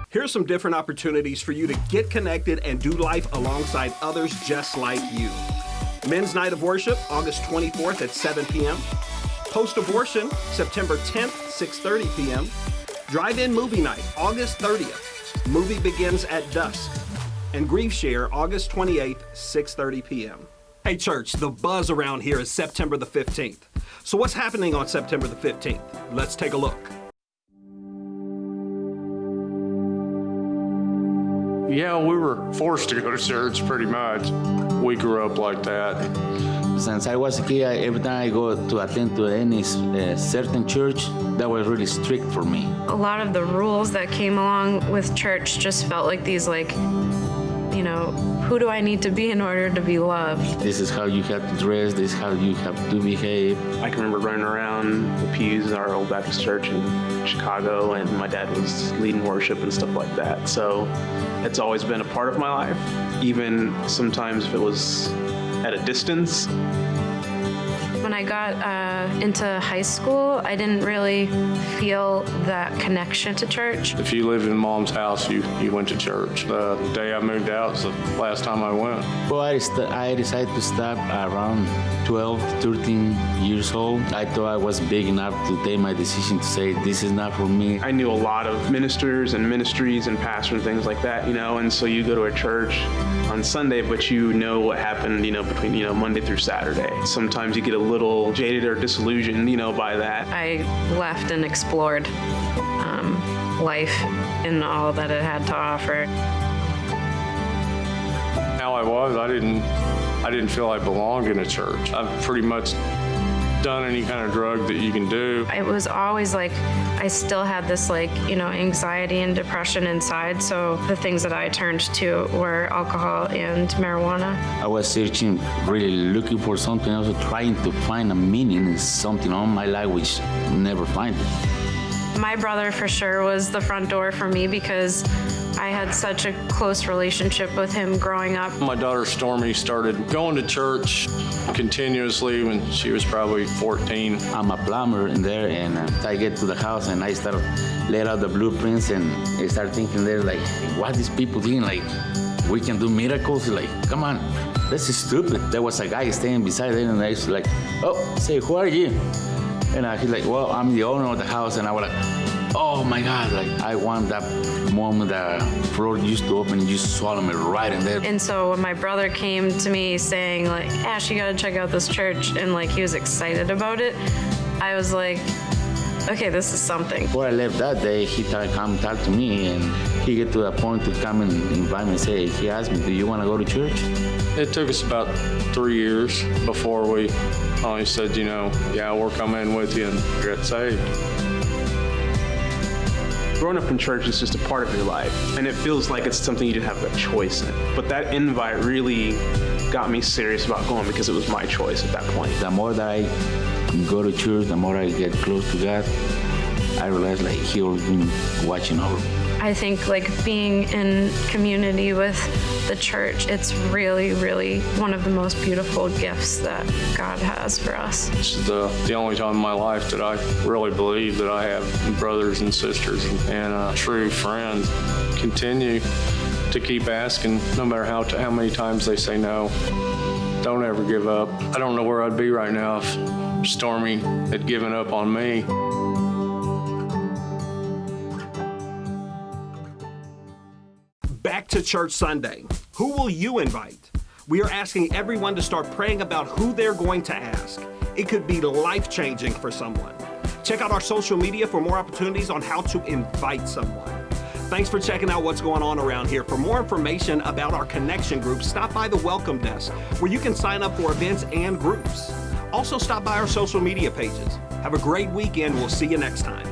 Here's some different opportunities for you to get connected and do life alongside others just like you. Men's Night of Worship, August 24th at 7 p.m. Post-abortion, September 10th, 6:30 p.m. Drive-in movie night, August 30th. Movie begins at dusk. And Grief Share, August 28th, 6:30 p.m. Hey church, the buzz around here is September the 15th. So what's happening on September the 15th? Let's take a look. Yeah, we were forced to go to church pretty much. We grew up like that. Since I was a kid, every time I go to attend to any certain church, that was really strict for me. A lot of the rules that came along with church just felt like these, who do I need to be in order to be loved? This is how you have to dress, this is how you have to behave. I can remember running around the pews in our old Baptist church in Chicago, and my dad was leading worship and stuff like that. So it's always been a part of my life, even sometimes if it was at a distance. When I got into high school, I didn't really feel that connection to church. If you lived in mom's house, you went to church. The day I moved out was the last time I went. Well, I decided to stop around 12, 13 years old. I thought I was big enough to take my decision to say, this is not for me. I knew a lot of ministers and ministries and pastors and things like that, and so you go to a church on Sunday, but you know what happened, between, Monday through Saturday. Sometimes you get a little jaded or disillusioned, by that. I left and explored life and all that it had to offer. How I was, I didn't feel I belonged in a church. I've pretty much done any kind of drug that you can do. It was always like I still had this anxiety and depression inside, so the things that I turned to were alcohol and marijuana. I was searching, really looking for something else, trying to find a meaning in something on my life which never find it. My brother for sure was the front door for me because I had such a close relationship with him growing up. My daughter Stormy started going to church continuously when she was probably 14. I'm a plumber in there, and I get to the house and I start laying out the blueprints, and I start thinking there, what these people think, we can do miracles? Come on, this is stupid. There was a guy standing beside there, and I was like, oh, say, who are you? And he's like, well, I'm the owner of the house. And I was like, oh my God, I want that moment the floor used to open and you swallow me right in there. And so when my brother came to me saying Ash, you gotta check out this church, and he was excited about it, I was like, okay, this is something. Before I left that day, he come talk to me, and he get to the point to come and invite me and say, he asked me, do you want to go to church? It took us about 3 years before we finally said, yeah, we're coming with you and get saved. Growing up in church is just a part of your life, and it feels like it's something you didn't have a choice in. But that invite really got me serious about going because it was my choice at that point. The more that I go to church, the more I get close to God, I realize He always been watching over me. I think being in community with the church, it's really, really one of the most beautiful gifts that God has for us. This is the only time in my life that I really believe that I have brothers and sisters and true friends. Continue to keep asking, no matter how many times they say no. Don't ever give up. I don't know where I'd be right now if Stormy had given up on me. Back to church Sunday. Who will you invite? We are asking everyone to start praying about who they're going to ask. It could be life-changing for someone. Check out our social media for more opportunities on how to invite someone. Thanks for checking out what's going on around here. For more information about our connection groups, stop by the welcome desk where you can sign up for events and groups. Also stop by our social media pages. Have a great weekend. We'll see you next time.